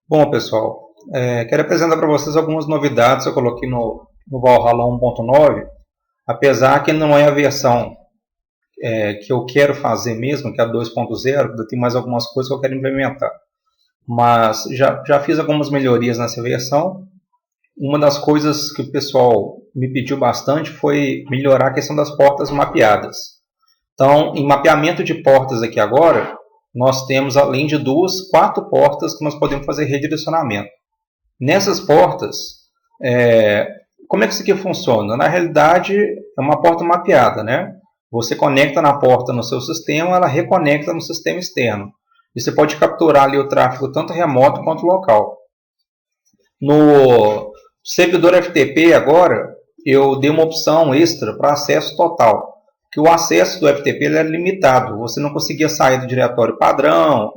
Bom, pessoal, quero apresentar para vocês algumas novidades que eu coloquei no Valhalla 1.9, apesar que não é a versão que eu quero fazer mesmo, que é a 2.0, ainda tem mais algumas coisas que eu quero implementar. Mas já fiz algumas melhorias nessa versão. Uma das coisas que o pessoal me pediu bastante foi melhorar a questão das portas mapeadas. Então, em mapeamento de portas aqui agora, nós temos, além de duas, 4 portas que nós podemos fazer redirecionamento. Nessas portas, como é que isso aqui funciona? Na realidade, é uma porta mapeada, né? Você conecta na porta no seu sistema, ela reconecta no sistema externo. E você pode capturar ali o tráfego tanto remoto quanto local. No servidor FTP agora, eu dei uma opção extra para acesso total. Que o acesso do FTP era limitado. Você não conseguia sair do diretório padrão,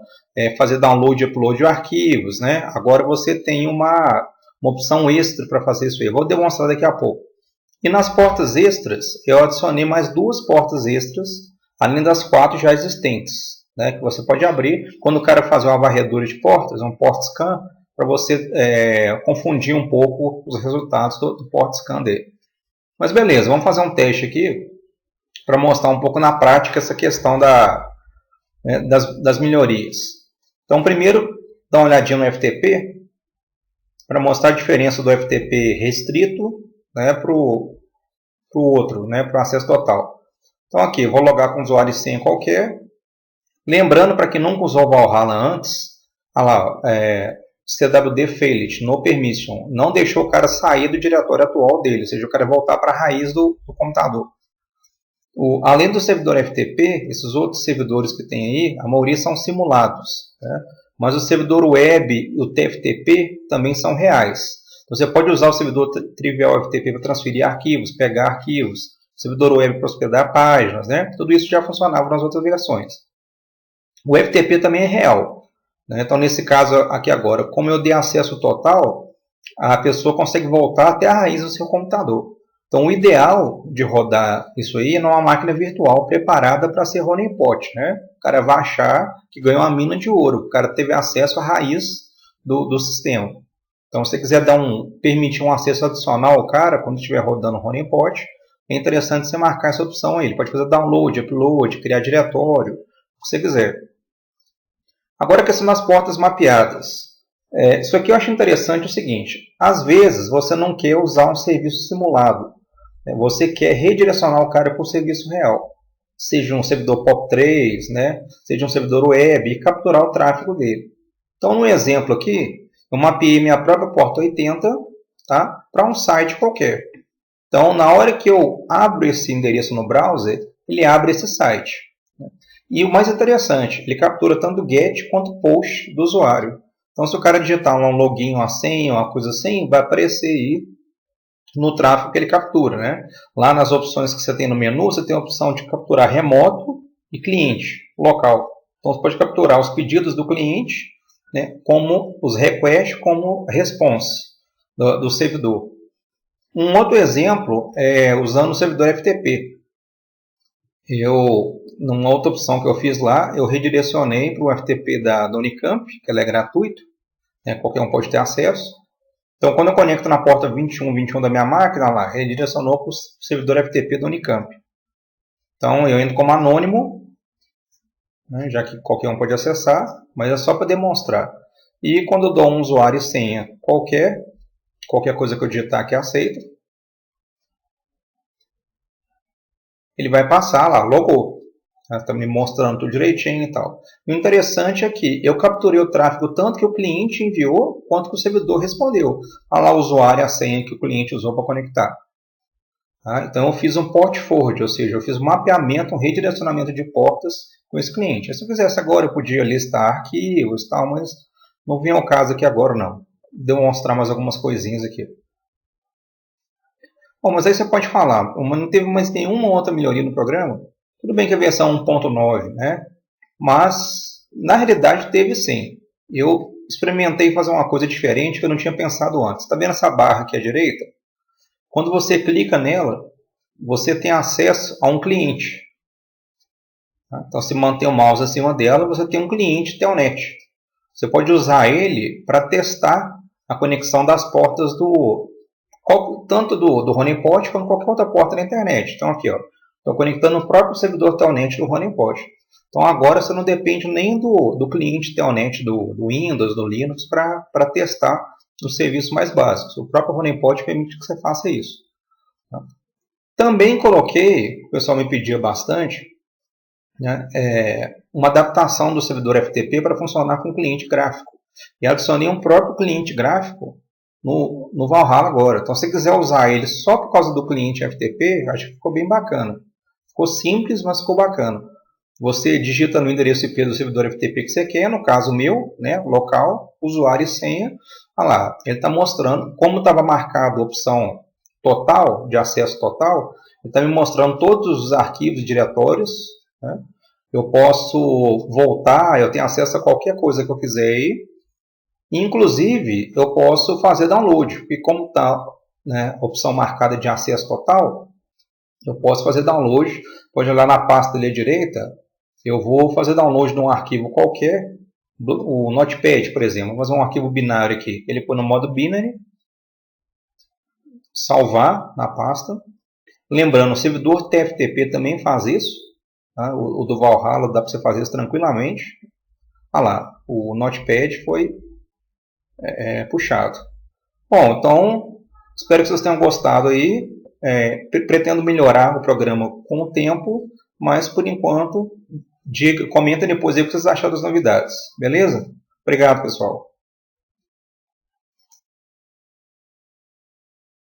fazer download e upload de arquivos, né? Agora você tem uma opção extra para fazer isso aí. Vou demonstrar daqui a pouco. E nas portas extras, eu adicionei mais 2 portas extras, além das 4 já existentes, né? Que você pode abrir quando o cara fazer uma varredura de portas, um port scan, para você confundir um pouco os resultados do port scan dele. Mas beleza, vamos fazer um teste aqui para mostrar um pouco na prática essa questão das melhorias. Então, primeiro, dá uma olhadinha no FTP para mostrar a diferença do FTP restrito, né, para o outro, né, para o acesso total. Então, aqui, eu vou logar com usuário e senha qualquer. Lembrando, para quem nunca usou o Valhalla antes, olha lá, CWD failed, no permission, não deixou o cara sair do diretório atual dele, ou seja, o cara voltar para a raiz do computador. Além do servidor FTP, esses outros servidores que tem aí, a maioria são simulados, né? Mas o servidor web e o TFTP também são reais. Você pode usar o servidor trivial FTP para transferir arquivos, pegar arquivos, o servidor web para hospedar páginas, né? Tudo isso já funcionava nas outras versões. O FTP também é real, né? Então, nesse caso aqui agora, como eu dei acesso total, a pessoa consegue voltar até a raiz do seu computador. Então, o ideal de rodar isso aí é numa máquina virtual preparada para ser honeypot, né? O cara vai achar que ganhou uma mina de ouro, o cara teve acesso à raiz do sistema. Então, se você quiser permitir um acesso adicional ao cara, quando estiver rodando o honeypot, é interessante você marcar essa opção aí. Ele pode fazer download, upload, criar diretório, o que você quiser. Agora, a questão das portas mapeadas. Isso aqui eu acho interessante o seguinte, às vezes você não quer usar um serviço simulado, né? Você quer redirecionar o cara para o serviço real, seja um servidor POP3, né? Seja um servidor web e capturar o tráfego dele. Então, no exemplo aqui, eu mapeei minha própria porta 80, tá? Para um site qualquer. Então, na hora que eu abro esse endereço no browser, ele abre esse site. E o mais interessante, ele captura tanto o GET quanto o POST do usuário. Então, se o cara digitar um login, uma senha, uma coisa assim, vai aparecer aí no tráfego que ele captura, né? Lá nas opções que você tem no menu, você tem a opção de capturar remoto e cliente, local. Então, você pode capturar os pedidos do cliente, né, como os requests, como response do servidor. Um outro exemplo é usando o servidor FTP. Numa outra opção que eu fiz lá, eu redirecionei para o FTP da Unicamp, que ela é gratuito, né, qualquer um pode ter acesso. Então, quando eu conecto na porta 2121 da minha máquina, lá, redirecionou para o servidor FTP da Unicamp. Então, eu entro como anônimo, né, já que qualquer um pode acessar, mas é só para demonstrar. E quando eu dou um usuário e senha qualquer coisa que eu digitar aqui aceita, ele vai passar lá, logou. Está me mostrando tudo direitinho e tal. O interessante é que eu capturei o tráfego tanto que o cliente enviou, quanto que o servidor respondeu. Olha lá o usuário e a senha que o cliente usou para conectar. Tá? Então eu fiz um port forward, ou seja, eu fiz um mapeamento, um redirecionamento de portas com esse cliente. Se eu quisesse agora, eu podia listar arquivos e tal, mas não vem ao caso aqui agora não. Demonstrar mais algumas coisinhas aqui. Bom, mas aí você pode falar, não teve mais nenhuma outra melhoria no programa? Tudo bem que a versão 1.9, né? Mas, na realidade, teve sim. Eu experimentei fazer uma coisa diferente que eu não tinha pensado antes. Está vendo essa barra aqui à direita? Quando você clica nela, você tem acesso a um cliente. Então, se manter o mouse acima dela, você tem um cliente Telnet. Você pode usar ele para testar a conexão das portas tanto do honeypot quanto qualquer outra porta na internet. Então aqui, estou conectando o próprio servidor Telnet do honeypot. Então agora você não depende nem do cliente Telnet do Windows, do Linux, para testar os serviços mais básicos. O próprio honeypot permite que você faça isso. Também coloquei, o pessoal me pedia bastante, né, uma adaptação do servidor FTP para funcionar com cliente gráfico. E adicionei um próprio cliente gráfico no Valhalla agora. Então, se você quiser usar ele só por causa do cliente FTP, acho que ficou bem bacana. Ficou simples, mas ficou bacana. Você digita no endereço IP do servidor FTP que você quer, no caso meu, né, local, usuário e senha. Olha lá, ele está mostrando como estava marcado a opção total, de acesso total, ele está me mostrando todos os arquivos e diretórios, né? Eu posso voltar, eu tenho acesso a qualquer coisa que eu quiser aí. Inclusive, eu posso fazer download, porque como está, né, a opção marcada de acesso total, eu posso fazer download. Pode olhar na pasta ali à direita, eu vou fazer download de um arquivo qualquer, o Notepad, por exemplo. Vou fazer um arquivo binário aqui, ele põe no modo binary, salvar na pasta. Lembrando, o servidor TFTP também faz isso, tá? O do Valhalla dá para você fazer isso tranquilamente. Olha lá, o Notepad foi puxado. Bom, então espero que vocês tenham gostado aí. Pretendo melhorar o programa com o tempo, mas por enquanto comenta depois aí o que vocês acharam das novidades. Beleza? Obrigado, pessoal.